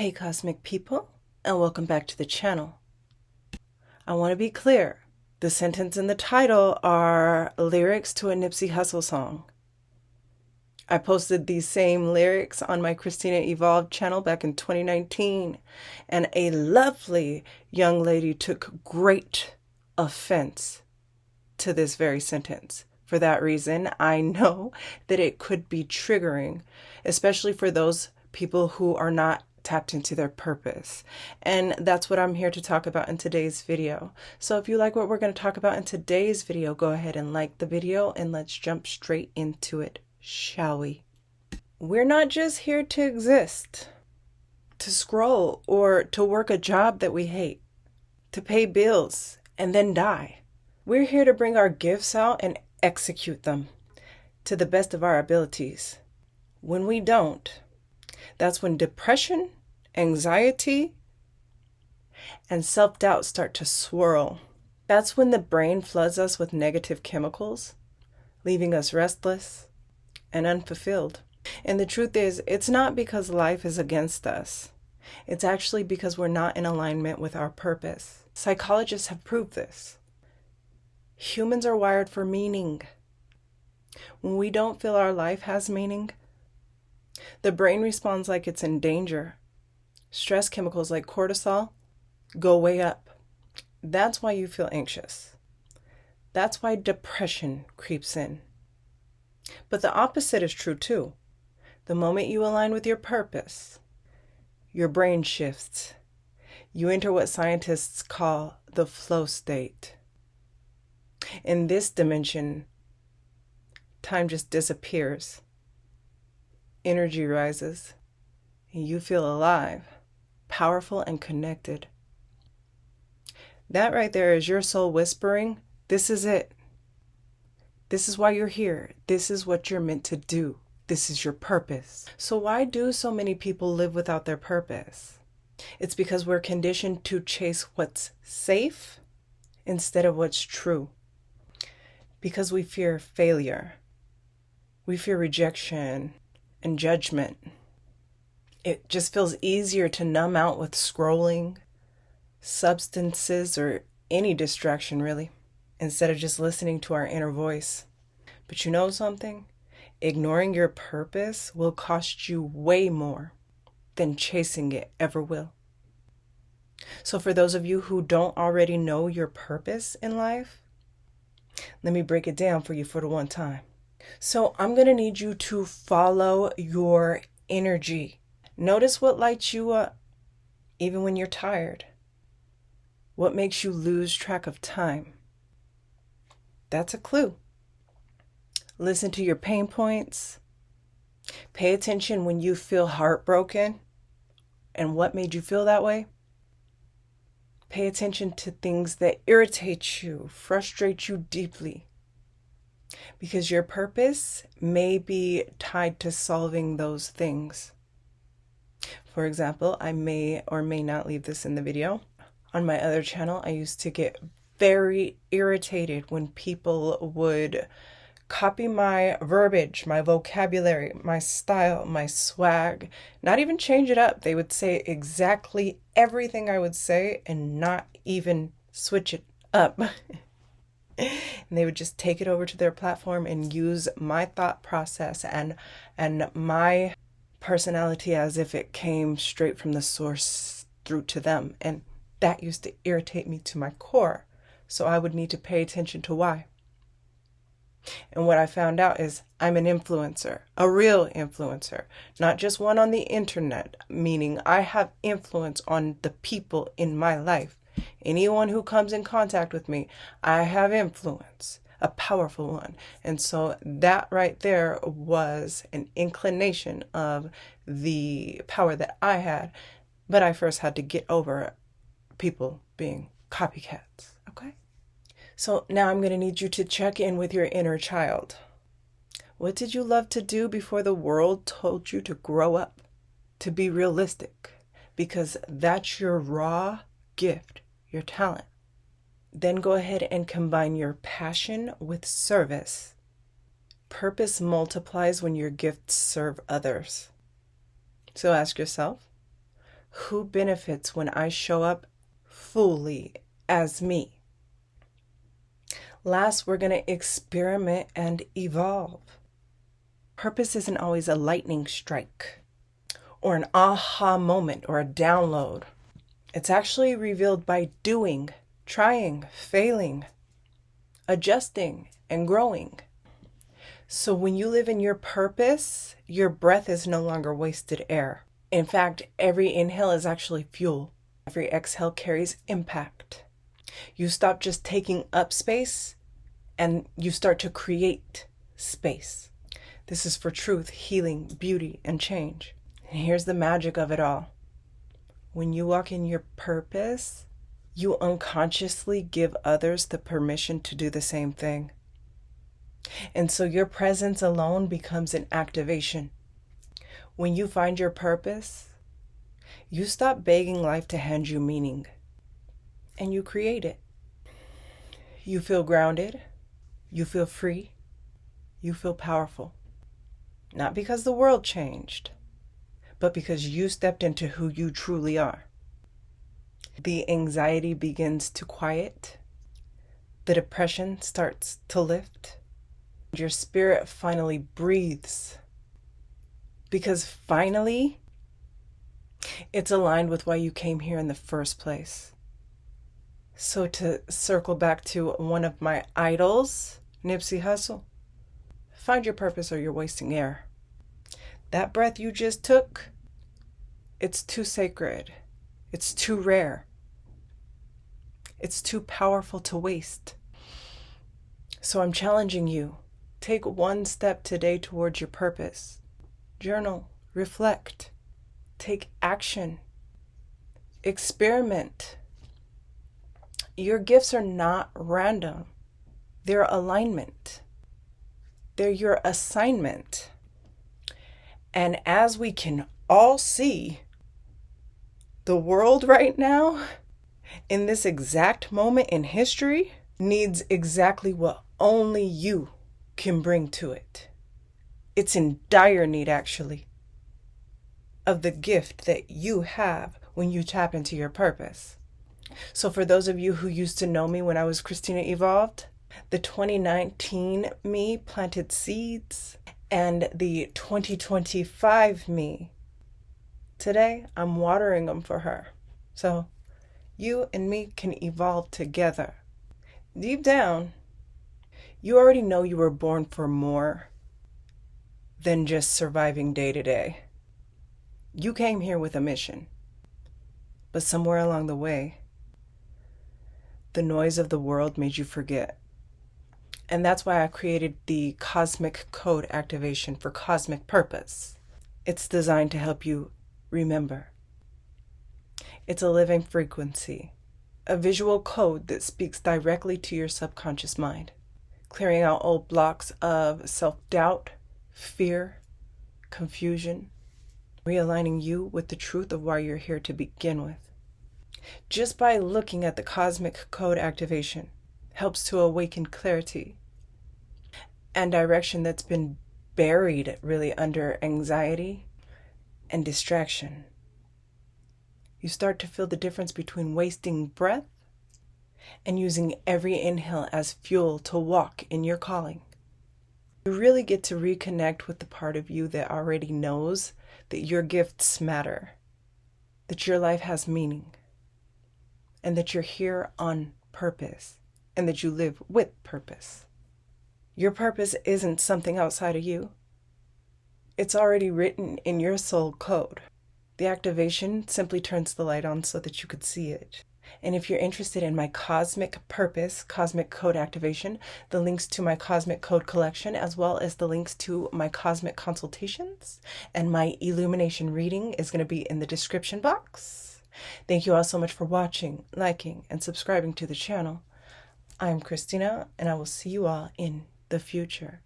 Hey cosmic people, and welcome back to the channel. I want to be clear, the sentence and the title are lyrics to a Nipsey Hussle song. I posted these same lyrics on my Christina Evolved channel back in 2019, and a lovely young lady took great offense to this very sentence. For that reason, I know that it could be triggering, especially for those people who are not tapped into their purpose. And that's what I'm here to talk about in today's video. So if you like what we're going to talk about in today's video, go ahead and like the video and let's jump straight into it, shall we? We're not just here to exist, to scroll, or to work a job that we hate, to pay bills and then die. We're here to bring our gifts out and execute them to the best of our abilities. When we don't, that's when depression, anxiety, and self-doubt start to swirl. That's when the brain floods us with negative chemicals, leaving us restless and unfulfilled. And the truth is, it's not because life is against us. It's actually because we're not in alignment with our purpose. Psychologists have proved this. Humans are wired for meaning. When we don't feel our life has meaning, the brain responds like it's in danger. Stress chemicals like cortisol go way up. That's why you feel anxious. That's why depression creeps in. But the opposite is true too. The moment you align with your purpose, your brain shifts. You enter what scientists call the flow state. In this dimension, time just disappears. Energy rises, and you feel alive, powerful, and connected. That right there is your soul whispering, this is it. This is why you're here. This is what you're meant to do. This is your purpose. So why do so many people live without their purpose? It's because we're conditioned to chase what's safe instead of what's true. Because we fear failure. We fear rejection and judgment. It just feels easier to numb out with scrolling, substances, or any distraction really, instead of just listening to our inner voice. But you know something? Ignoring your purpose will cost you way more than chasing it ever will. So for those of you who don't already know your purpose in life, let me break it down for you for the one time. So I'm going to need you to follow your energy. Notice what lights you up, even when you're tired. What makes you lose track of time? That's a clue. Listen to your pain points. Pay attention when you feel heartbroken and what made you feel that way. Pay attention to things that irritate you, frustrate you deeply. Because your purpose may be tied to solving those things. For example, I may or may not leave this in the video. On my other channel, I used to get very irritated when people would copy my verbiage, my vocabulary, my style, my swag, not even change it up. They would say exactly everything I would say and not even switch it up. And they would just take it over to their platform and use my thought process and my personality as if it came straight from the source through to them. And that used to irritate me to my core. So I would need to pay attention to why. And what I found out is I'm an influencer, a real influencer, not just one on the internet, meaning I have influence on the people in my life. Anyone who comes in contact with me, I have influence, a powerful one. And so that right there was an inclination of the power that I had. But I first had to get over people being copycats, okay? So now I'm going to need you to check in with your inner child. What did you love to do before the world told you to grow up, to be realistic? Because that's your raw gift, your talent. Then go ahead and combine your passion with service. Purpose multiplies when your gifts serve others. So ask yourself, Who benefits when I show up fully as me? Last, we're going to experiment and evolve. Purpose isn't always a lightning strike or an aha moment or a download. It's actually revealed by doing, trying, failing, adjusting, and growing. So when you live in your purpose, your breath is no longer wasted air. In fact, every inhale is actually fuel. Every exhale carries impact. You stop just taking up space and you start to create space. This is for truth, healing, beauty, and change. And here's the magic of it all. When you walk in your purpose, you unconsciously give others the permission to do the same thing. And so your presence alone becomes an activation. When you find your purpose, you stop begging life to hand you meaning, and you create it. You feel grounded, you feel free, you feel powerful. Not because the world changed, but because you stepped into who you truly are. The anxiety begins to quiet, the depression starts to lift, your spirit finally breathes. Because finally, it's aligned with why you came here in the first place. So to circle back to one of my idols, Nipsey Hussle, find your purpose or you're wasting air. That breath you just took, it's too sacred. It's too rare. It's too powerful to waste. So I'm challenging you. Take one step today towards your purpose. Journal, reflect, take action, experiment. Your gifts are not random. They're alignment. They're your assignment. And as we can all see, the world right now, in this exact moment in history, needs exactly what only you can bring to it. It's in dire need, actually, of the gift that you have when you tap into your purpose. So for those of you who used to know me when I was Christina Evolved, the 2019 me planted seeds, and the 2025 me, today I'm watering them for her. So you and me can evolve together. Deep down, you already know you were born for more than just surviving day to day. You came here with a mission, but somewhere along the way, the noise of the world made you forget. And that's why I created the Cosmic Code Activation for Cosmic Purpose. It's designed to help you remember. It's a living frequency, a visual code that speaks directly to your subconscious mind, clearing out old blocks of self-doubt, fear, confusion, realigning you with the truth of why you're here to begin with. Just by looking at the Cosmic Code Activation helps to awaken clarity and direction that's been buried really under anxiety and distraction. You start to feel the difference between wasting breath and using every inhale as fuel to walk in your calling. You really get to reconnect with the part of you that already knows that your gifts matter, that your life has meaning, and that you're here on purpose, and that you live with purpose. Your purpose isn't something outside of you. It's already written in your soul code. The activation simply turns the light on so that you could see it. And if you're interested in my Cosmic Purpose, Cosmic Code Activation, the links to my Cosmic Code Collection, as well as the links to my Cosmic Consultations and my Illumination Reading is going to be in the description box. Thank you all so much for watching, liking, and subscribing to the channel. I'm Christina, and I will see you all in the future.